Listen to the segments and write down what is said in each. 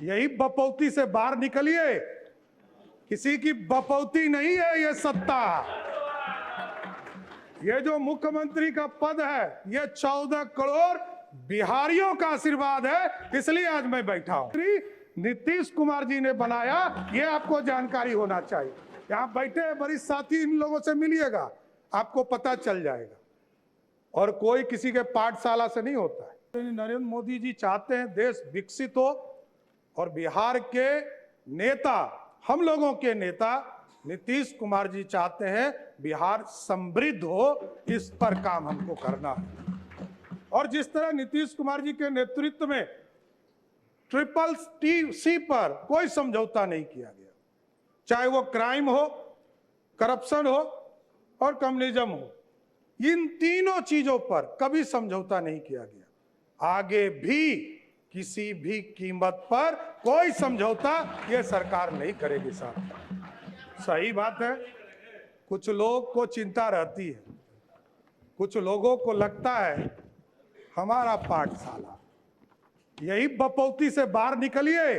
यही बपौती से बाहर निकलिए। किसी की बपौती नहीं है ये सत्ता। ये जो मुख्यमंत्री का पद है ये 14 करोड़ बिहारियों का आशीर्वाद है, इसलिए आज मैं बैठा हूं। नीतीश कुमार जी ने बनाया, ये आपको जानकारी होना चाहिए। यहां बैठे वरिष्ठ साथी, इन लोगों से मिलिएगा, आपको पता चल जाएगा। और कोई किसी के पाठशाला से नहीं होता है। नरेंद्र मोदी जी चाहते हैं देश विकसित हो, और बिहार के नेता, हम लोगों के नेता नीतीश कुमार जी चाहते हैं बिहार समृद्ध हो। इस पर काम हमको करना है। और जिस तरह नीतीश कुमार जी के नेतृत्व में CCC पर कोई समझौता नहीं किया गया, चाहे वो क्राइम हो, करप्शन हो और कम्युनिज्म हो, इन तीनों चीजों पर कभी समझौता नहीं किया गया। आगे भी किसी भी कीमत पर कोई समझौता ये सरकार नहीं करेगी साहब। सही बात है, कुछ लोग को चिंता रहती है, कुछ लोगों को लगता है हमारा पाठशाला। यही बपौती से बाहर निकलिए।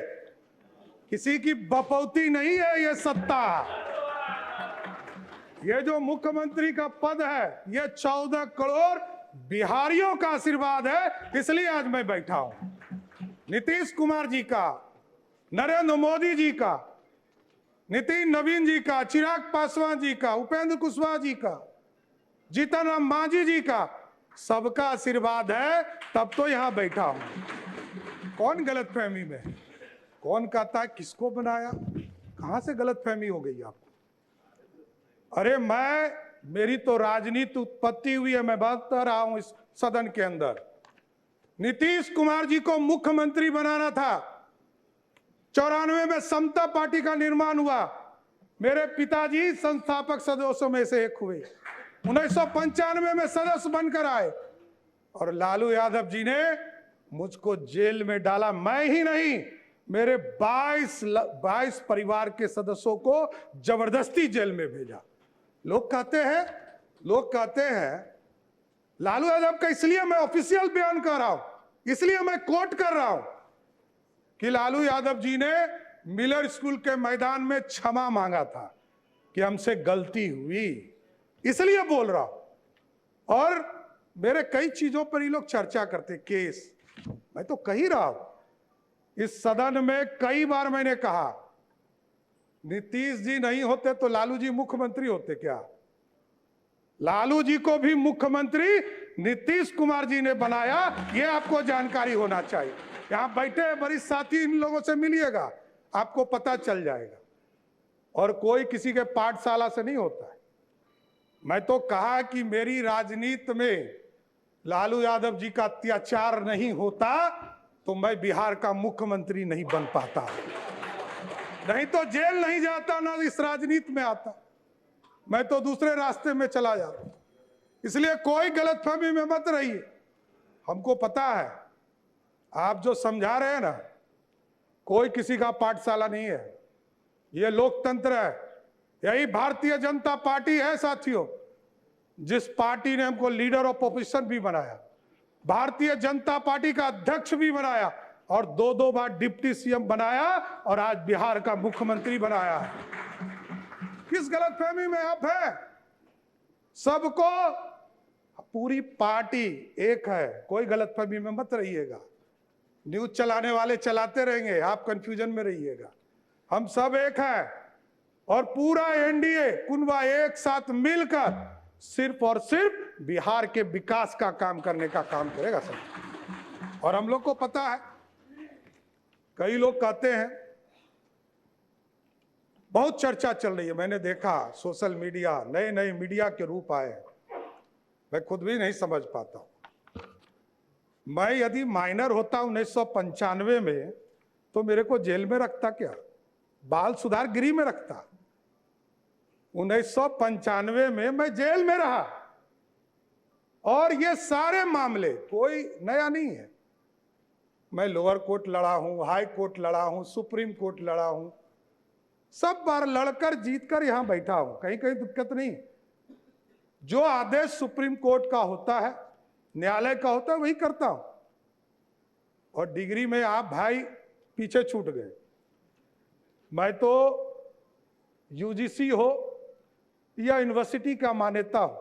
किसी की बपौती नहीं है ये सत्ता। ये जो मुख्यमंत्री का पद है ये 14 करोड़ बिहारियों का आशीर्वाद है, इसलिए आज मैं बैठा हूं। नीतीश कुमार जी का, नरेंद्र मोदी जी का, नितिन नवीन जी का, चिराग पासवान जी का, उपेंद्र कुशवाहा जी का, जीतन राम मांझी जी का, सबका आशीर्वाद है, तब तो यहां बैठा हूं। कौन गलतफहमी में है? कौन कहता है किसको बनाया? कहां से गलतफहमी हो गई आपको? अरे मेरी तो राजनीति उत्पत्ति हुई है, मैं बता रहा हूं इस सदन के अंदर। नीतीश कुमार जी को मुख्यमंत्री बनाना था। 94 में समता पार्टी का निर्माण हुआ। मेरे पिताजी संस्थापक सदस्यों में से एक हुए। 1995 में सदस्य बनकर आए, और लालू यादव जी ने मुझको जेल में डाला। मैं ही नहीं, मेरे 22 परिवार के सदस्यों को जबरदस्ती जेल में भेजा। लोग कहते हैं लालू यादव का, इसलिए मैं ऑफिशियल बयान कर रहा हूं, इसलिए मैं कोट कर रहा हूं कि लालू यादव जी ने मिलर स्कूल के मैदान में क्षमा मांगा था कि हमसे गलती हुई, इसलिए बोल रहा हूं। और मेरे कई चीजों पर ये लोग चर्चा करते, केस, मैं तो कह ही रहा हूं इस सदन में कई बार मैंने कहा, नीतीश जी नहीं होते तो लालू जी मुख्यमंत्री होते क्या? लालू जी को भी मुख्यमंत्री नीतीश कुमार जी ने बनाया, यह आपको जानकारी होना चाहिए। यहां बैठे वरिष्ठ साथी, इन लोगों से मिलिएगा, आपको पता चल जाएगा। और कोई किसी के पाठशाला से नहीं होता है। मैं तो कहा कि मेरी राजनीति में लालू यादव जी का अत्याचार नहीं होता तो मैं बिहार का मुख्यमंत्री नहीं बन पाता, नहीं तो जेल नहीं जाता, ना इस राजनीति में आता, मैं तो दूसरे रास्ते में चला जाता। इसलिए कोई गलतफहमी में मत रहिए। हमको पता है आप जो समझा रहे हैं ना, कोई किसी का पाठशाला नहीं है, ये लोकतंत्र है। यही भारतीय जनता पार्टी है साथियों, जिस पार्टी ने हमको लीडर ऑफ ऑपोजिशन भी बनाया, भारतीय जनता पार्टी का अध्यक्ष भी बनाया, और 2 बार डिप्टी सीएम बनाया, और आज बिहार का मुख्यमंत्री बनाया है। किस गलतफहमी में आप हैं? सबको, पूरी पार्टी एक है, कोई गलतफहमी में मत रहिएगा। न्यूज चलाने वाले चलाते रहेंगे, आप कंफ्यूजन में रहिएगा। हम सब एक हैं, और पूरा एनडीए कुनबा एक साथ मिलकर सिर्फ और सिर्फ बिहार के विकास का काम करने का काम करेगा सब। और हम लोग को पता है, कई लोग कहते हैं, बहुत चर्चा चल रही है, मैंने देखा सोशल मीडिया, नए मीडिया के रूप आए, मैं खुद भी नहीं समझ पाता हूं। मैं यदि माइनर होता 1995 में तो मेरे को जेल में रखता क्या? बाल सुधार गृह में रखता। 1995 में मैं जेल में रहा, और ये सारे मामले कोई नया नहीं है। मैं लोअर कोर्ट लड़ा हूं, हाई कोर्ट लड़ा हूं, सुप्रीम कोर्ट लड़ा हूं, सब बार लड़कर जीतकर यहां बैठा हूं, कहीं दिक्कत नहीं। जो आदेश सुप्रीम कोर्ट का होता है, न्यायालय का होता है, वही करता हूं। और डिग्री में आप भाई पीछे छूट गए। मैं तो यूजीसी हो या यूनिवर्सिटी का मान्यता हो,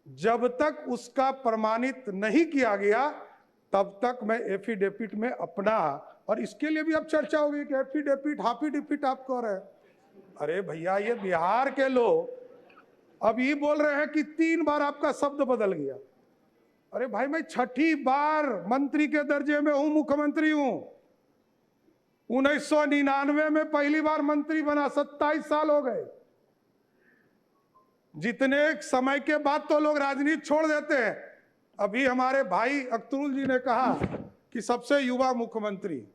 जब तक उसका प्रमाणित नहीं किया गया तब तक मैं एफिडेविट में अपना, और इसके लिए भी अब चर्चा होगी कि एफिडेविट हाफिडेविट आप कह रहे हैं। अरे भैया, ये बिहार के लोग अब ये बोल रहे हैं कि 3 बार आपका शब्द बदल गया। अरे भाई, मैं 6ठी बार मंत्री के दर्जे में हूं, मुख्यमंत्री हूं। 1999 में पहली बार मंत्री बना, 27 साल हो गए। जितने समय के बाद तो लोग राजनीति छोड़ देते हैं। अभी हमारे भाई अख्तरुल जी ने कहा कि सबसे युवा मुख्यमंत्री,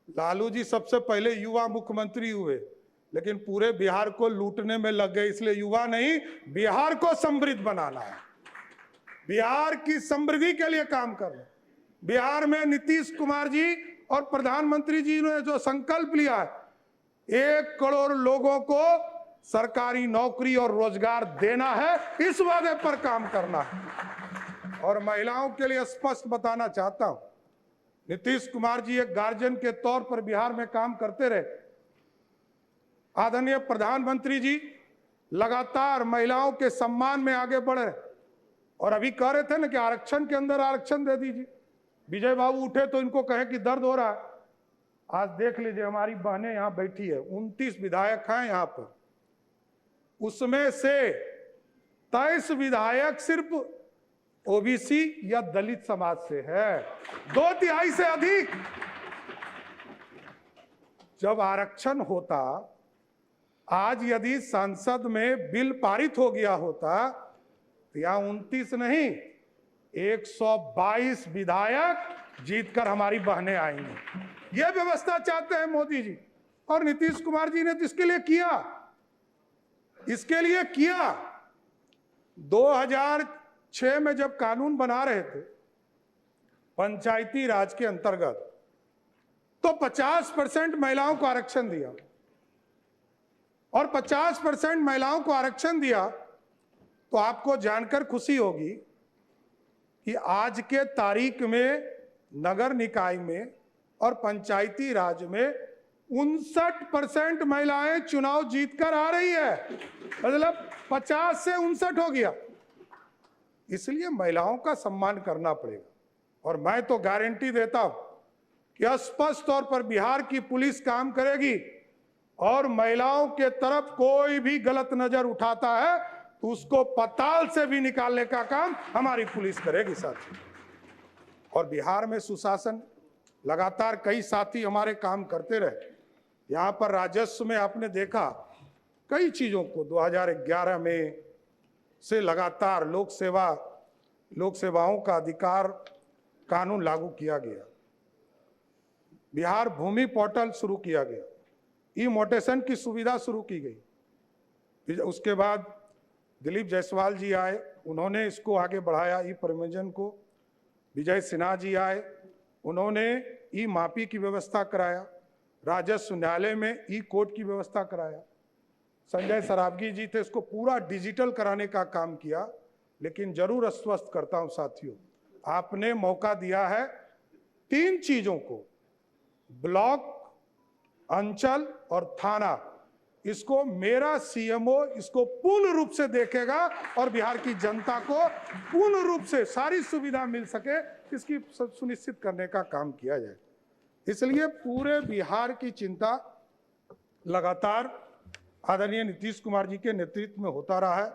लालू जी सबसे पहले युवा मुख्यमंत्री हुए, लेकिन पूरे बिहार को लूटने में लग गए। इसलिए युवा नहीं, बिहार को समृद्ध बनाना है, बिहार की समृद्धि के लिए काम करना। बिहार में नीतीश कुमार जी और प्रधानमंत्री जी ने जो संकल्प लिया है, 1 करोड़ लोगों को सरकारी नौकरी और रोजगार देना है, इस वादे पर काम करना है। और महिलाओं के लिए स्पष्ट बताना चाहता हूं, नीतीश कुमार जी एक गार्जियन के तौर पर बिहार में काम करते रहे। आदरणीय प्रधानमंत्री जी लगातार महिलाओं के सम्मान में आगे बढ़े, और अभी कह रहे थे ना कि आरक्षण के अंदर आरक्षण दे दीजिए। विजय बाबू उठे तो इनको कहे कि दर्द हो रहा है। आज देख लीजिए, हमारी बहनें यहां बैठी है, 29 विधायक हैं यहां पर, उसमें से 23 विधायक सिर्फ ओबीसी या दलित समाज से है, 2/3 से अधिक। जब आरक्षण होता, आज यदि संसद में बिल पारित हो गया होता तो यहां 29 नहीं, 122 विधायक जीतकर हमारी बहनें आएंगी। यह व्यवस्था चाहते हैं मोदी जी, और नीतीश कुमार जी ने तो इसके लिए किया। 2006 में जब कानून बना रहे थे पंचायती राज के अंतर्गत, तो 50% महिलाओं को आरक्षण दिया, और 50% महिलाओं को आरक्षण दिया तो आपको जानकर खुशी होगी कि आज के तारीख में नगर निकाय में और पंचायती राज में 59% महिलाएं चुनाव जीतकर आ रही है। मतलब 50 से 59 हो गया। इसलिए महिलाओं का सम्मान करना पड़ेगा, और मैं तो गारंटी देता हूं कि स्पष्ट तौर पर बिहार की पुलिस काम करेगी, और महिलाओं के तरफ कोई भी गलत नजर उठाता है तो उसको पताल से भी निकालने का काम हमारी पुलिस करेगी साथी। और बिहार में सुशासन, लगातार कई साथी हमारे काम करते रहे। यहाँ पर राजस्व में आपने देखा कई चीज़ों को 2011 में से लगातार लोक सेवाओं का अधिकार कानून लागू किया गया। बिहार भूमि पोर्टल शुरू किया गया, ई-मोटेशन की सुविधा शुरू की गई। उसके बाद दिलीप जायसवाल जी आए, उन्होंने इसको आगे बढ़ाया, ई प्रबंधन को। विजय सिन्हा जी आए, उन्होंने ई मापी की व्यवस्था कराया। राजस्व न्यायालय में ई कोर्ट की व्यवस्था कराया। संजय सरावगी जी थे, इसको पूरा डिजिटल कराने का काम किया। लेकिन जरूर आश्वस्त करता हूं साथियों, आपने मौका दिया है 3 चीजों को, ब्लॉक, अंचल और थाना, इसको मेरा सीएमओ इसको पूर्ण रूप से देखेगा और बिहार की जनता को पूर्ण रूप से सारी सुविधा मिल सके, इसकी सुनिश्चित करने का काम किया जाए। इसलिए पूरे बिहार की चिंता लगातार आदरणीय नीतीश कुमार जी के नेतृत्व में होता रहा है।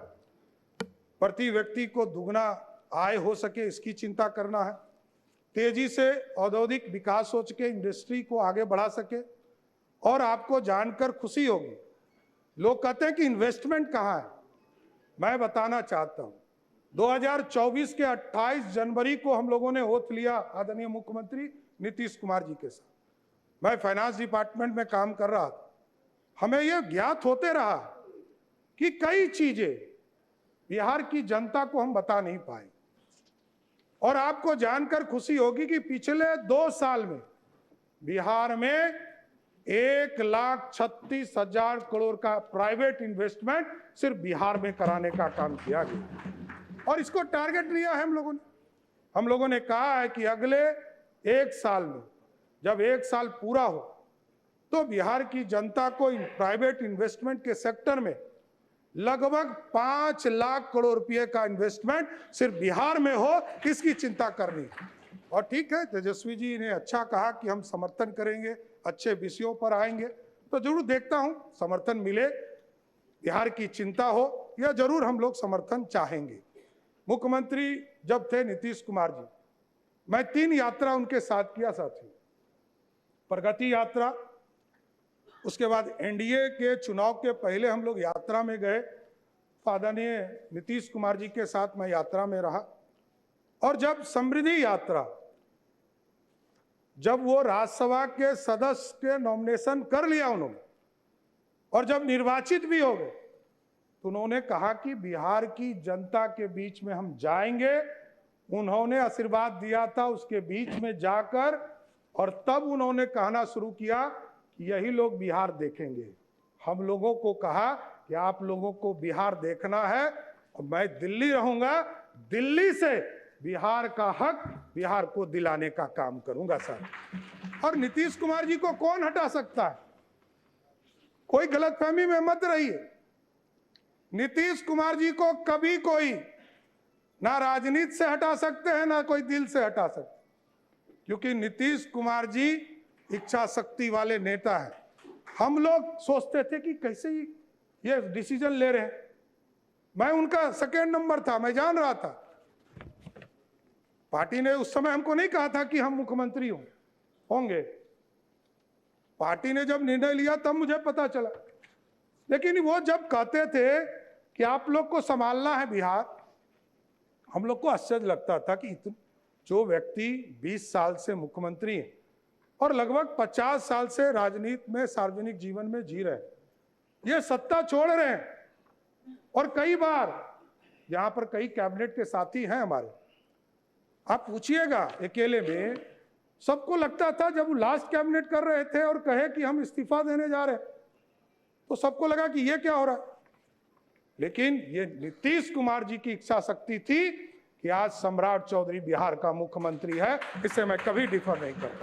प्रति व्यक्ति को दुगना आय हो सके, इसकी चिंता करना है। तेजी से औद्योगिक विकास हो सके, इंडस्ट्री को आगे बढ़ा सके। और आपको जानकर खुशी होगी, लोग कहते हैं कि इन्वेस्टमेंट कहाँ है। मैं बताना चाहता हूं, 2024 के 28 जनवरी को हम लोगों ने ओथ लिया आदरणीय मुख्यमंत्री नीतीश कुमार जी के साथ। मैं फाइनेंस डिपार्टमेंट में काम कर रहा था। हमें यह ज्ञात होते रहा कि कई चीजें बिहार की जनता को हम बता नहीं पाए। और आपको जानकर खुशी होगी कि पिछले 2 साल में बिहार में 1,36,000 करोड़ का प्राइवेट इन्वेस्टमेंट सिर्फ बिहार में कराने का काम किया गया। और इसको टारगेट लिया है हम लोगों ने कहा है कि अगले 1 साल में जब 1 साल पूरा हो तो बिहार की जनता को प्राइवेट इन्वेस्टमेंट के सेक्टर में लगभग 5 लाख करोड़ रुपए का इन्वेस्टमेंट सिर्फ बिहार में हो, इसकी चिंता करनी। और ठीक है, तेजस्वी जी ने अच्छा कहा कि हम समर्थन करेंगे, अच्छे विषयों पर आएंगे, तो जरूर देखता हूं समर्थन मिले, बिहार की चिंता हो, या जरूर हम लोग समर्थन चाहेंगे। मुख्यमंत्री जब थे नीतीश कुमार जी, मैं 3 यात्रा उनके साथ किया साथी। प्रगति यात्रा, उसके बाद एनडीए के चुनाव के पहले हम लोग यात्रा में गए, आदरणीय नीतीश कुमार जी के साथ मैं यात्रा में रहा। और जब समृद्धि यात्रा, जब वो राज्यसभा के सदस्य के नॉमिनेशन कर लिया उन्होंने और जब निर्वाचित भी हो गए, तो उन्होंने कहा कि बिहार की जनता के बीच में हम जाएंगे। उन्होंने आशीर्वाद दिया था उसके बीच में जाकर, और तब उन्होंने कहना शुरू किया कि यही लोग बिहार देखेंगे। हम लोगों को कहा कि आप लोगों को बिहार देखना है और मैं दिल्ली रहूंगा, दिल्ली से बिहार का हक बिहार को दिलाने का काम करूंगा सर। और नीतीश कुमार जी को कौन हटा सकता है? कोई गलतफहमी में मत रहिए। नीतीश कुमार जी को कभी कोई ना राजनीति से हटा सकते हैं, ना कोई दिल से हटा सकते, क्योंकि नीतीश कुमार जी इच्छा शक्ति वाले नेता हैं। हम लोग सोचते थे कि कैसे ये डिसीजन ले रहे हैं। मैं उनका सेकेंड नंबर था, मैं जान रहा था। पार्टी ने उस समय हमको नहीं कहा था कि हम मुख्यमंत्री होंगे। पार्टी ने जब निर्णय लिया तब मुझे पता चला। लेकिन वो जब कहते थे कि आप लोग को संभालना है बिहार, हम लोग को आश्चर्य लगता था कि जो व्यक्ति 20 साल से मुख्यमंत्री है और लगभग 50 साल से राजनीति में, सार्वजनिक जीवन में जी रहे, ये सत्ता छोड़ रहे हैं। और कई बार यहां पर कई कैबिनेट के साथी हैं हमारे, आप पूछिएगा अकेले में, सबको लगता था जब वो लास्ट कैबिनेट कर रहे थे और कहे कि हम इस्तीफा देने जा रहे हैं, तो सबको लगा कि ये क्या हो रहा है। लेकिन ये नीतीश कुमार जी की इच्छा शक्ति थी कि आज सम्राट चौधरी बिहार का मुख्यमंत्री है, इससे मैं कभी डिफर नहीं करता।